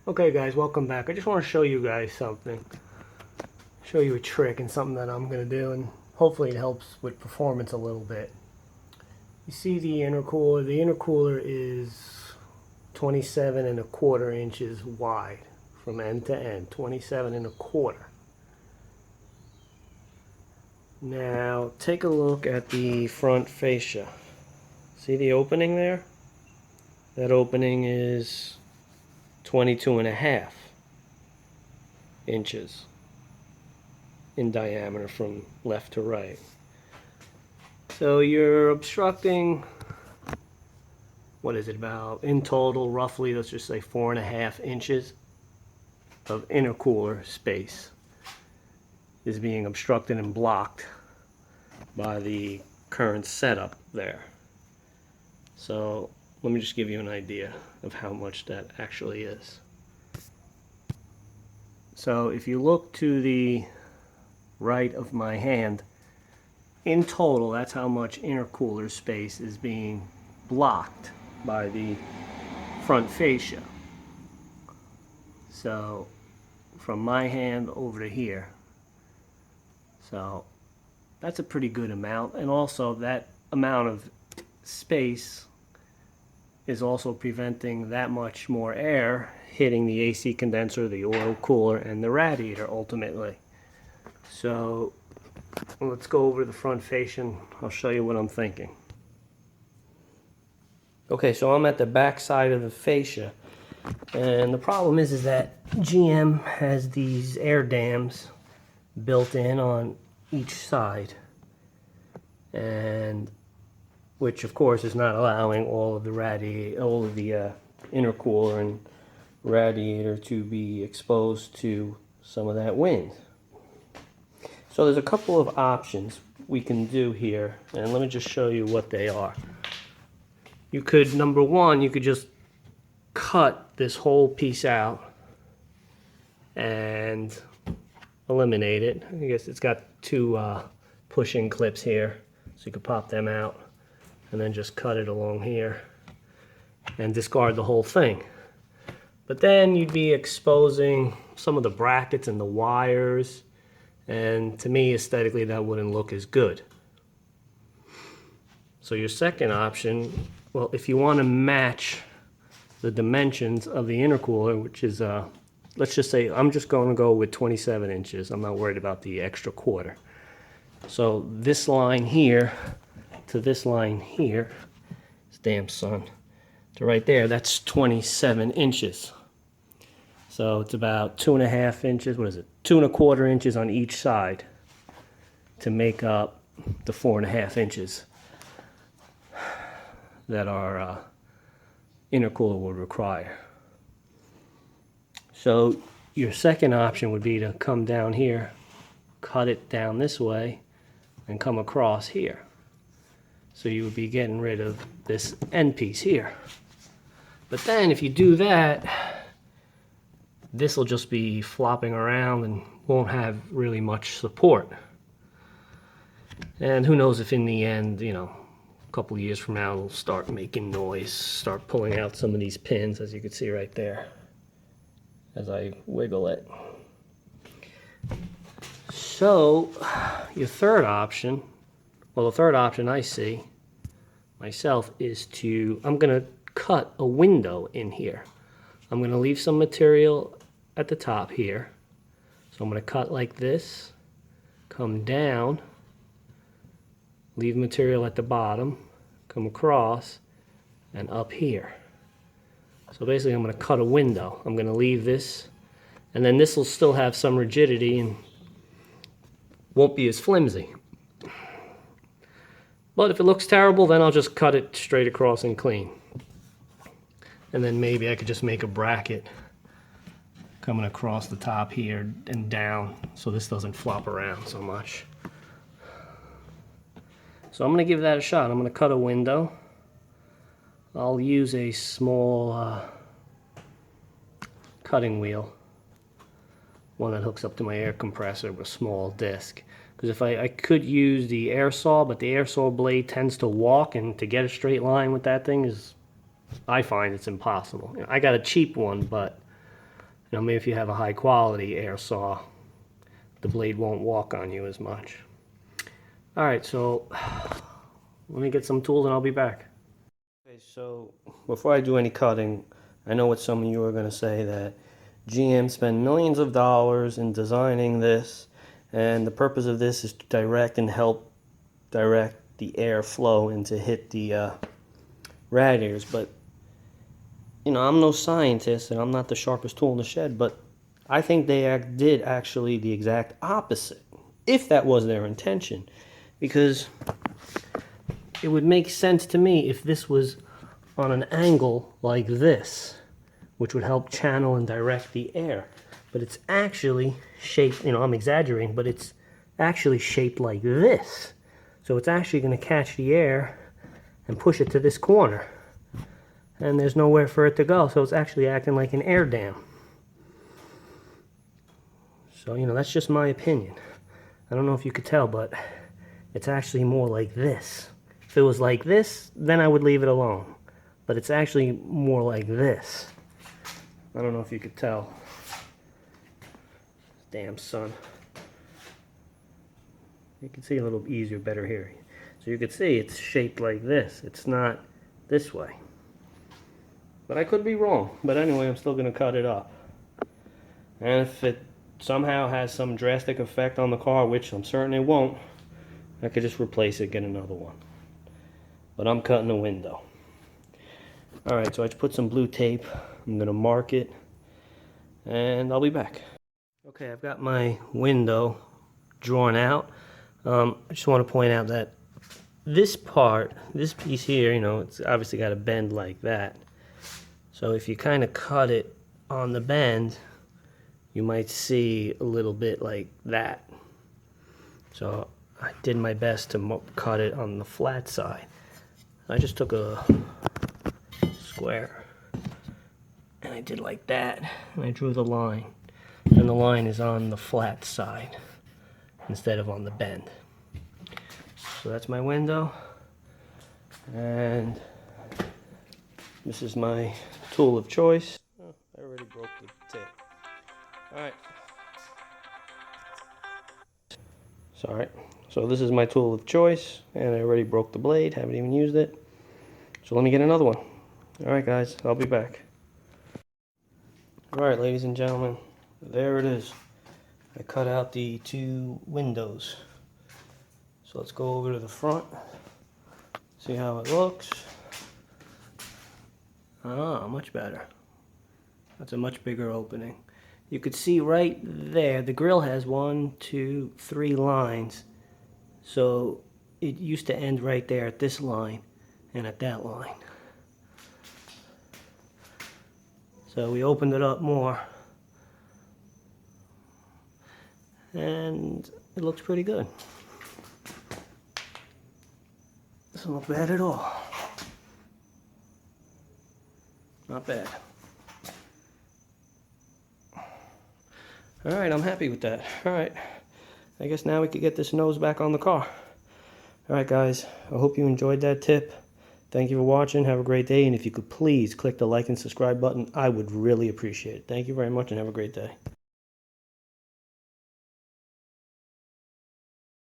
Okay guys, welcome back. I just want to show you guys something. Show you a trick and something that I'm going to do, and hopefully it helps with performance a little bit. You see the intercooler? The intercooler is 27 1/4 inches wide from end to end. 27 1/4. Now take a look at the front fascia. See the opening there? That opening is 22 1/2 inches in diameter from left to right. So you're obstructing, what is it, about in total roughly, let's just say 4.5 inches of intercooler space is being obstructed and blocked by the current setup there. So let me just give you an idea of how much that actually is. So if you look to the right of my hand, in total, that's how much intercooler space is being blocked by the front fascia. So from my hand over to here. So that's a pretty good amount, and also that amount of space is also preventing that much more air hitting the AC condenser, the oil cooler, and the radiator ultimately. So let's go over the front fascia and I'll show you what I'm thinking. Okay, so I'm at the back side of the fascia, and the problem is that GM has these air dams built in on each side, and which of course is not allowing all of the intercooler and radiator to be exposed to some of that wind. So there's a couple of options we can do here, and let me just show you what they are. You could, number one, you could just cut this whole piece out and eliminate it. I guess it's got two push-in clips here, so you could pop them out and then just cut it along here and discard the whole thing. But then you'd be exposing some of the brackets and the wires, and to me aesthetically that wouldn't look as good. So your second option, well, if you want to match the dimensions of the intercooler, which is let's just say I'm just going to go with 27 inches. I'm not worried about the extra quarter. So this line here to this line here, this damn sun, to right there, that's 27 inches. So it's about 2.5 inches, what is it? 2 1/4 inches on each side to make up the 4.5 inches that our intercooler would require. So your second option would be to come down here, cut it down this way, and come across here. So you would be getting rid of this end piece here. But then if you do that, this will just be flopping around and won't have really much support. And who knows if in the end, you know, a couple of years from now it'll start making noise, start pulling out some of these pins, as you can see right there as I wiggle it. So your third option, well, the third option I see myself is I'm going to cut a window in here. I'm going to leave some material at the top here. So I'm going to cut like this, come down, leave material at the bottom, come across, and up here. So basically I'm going to cut a window. I'm going to leave this, and then this will still have some rigidity and won't be as flimsy. But if it looks terrible, then I'll just cut it straight across and clean. And then maybe I could just make a bracket coming across the top here and down so this doesn't flop around so much. So I'm going to give that a shot. I'm going to cut a window. I'll use a small cutting wheel, one that hooks up to my air compressor with a small disc. Because if I could use the air saw, but the air saw blade tends to walk, and to get a straight line with that thing is, I find it's impossible. I got a cheap one, but You know, maybe if you have a high quality air saw, the blade won't walk on you as much. All right, so let me get some tools and I'll be back. Okay, so before I do any cutting, I know what some of you are going to say, that GM spent millions of dollars in designing this, and the purpose of this is to direct and help direct the air flow and to hit the radiators. But you know, I'm no scientist and I'm not the sharpest tool in the shed, but I think they did actually the exact opposite, if that was their intention, because it would make sense to me if this was on an angle like this, which would help channel and direct the air. But it's actually shaped, you know, I'm exaggerating, but it's actually shaped like this. So it's actually going to catch the air and push it to this corner. And there's nowhere for it to go, so it's actually acting like an air dam. So, you know, that's just my opinion. I don't know if you could tell, but it's actually more like this. If it was like this, then I would leave it alone. But it's actually more like this. I don't know if you could tell. Damn sun. You can see a little easier, better here. So you can see it's shaped like this. It's not this way. But I could be wrong. But anyway, I'm still going to cut it up. And if it somehow has some drastic effect on the car, which I'm certain it won't, I could just replace it, get another one. But I'm cutting a window. Alright, so I just put some blue tape. I'm going to mark it. And I'll be back. Okay, I've got my window drawn out. I just want to point out that this part, this piece here, you know, it's obviously got a bend like that. So if you kind of cut it on the bend, you might see a little bit like that. So I did my best to cut it on the flat side. I just took a square and I did like that, and I drew the line. And the line is on the flat side instead of on the bend. So that's my window, and this is my tool of choice. Oh, I already broke the tip. Alright. Sorry. So this is my tool of choice, and I already broke the blade, haven't even used it. So let me get another one. Alright guys, I'll be back. Alright ladies and gentlemen, there it is. I cut out the two windows. So let's go over to the front, see how it looks. Ah, much better. That's a much bigger opening. You could see right there, the grill has 1, 2, 3 lines. So it used to end right there at this line and at that line. So we opened it up more, and it looks pretty good. Doesn't look bad at all. Not bad. Alright, I'm happy with that. Alright, I guess now we could get this nose back on the car. Alright guys, I hope you enjoyed that tip. Thank you for watching, have a great day, and if you could please click the like and subscribe button, I would really appreciate it. Thank you very much and have a great day.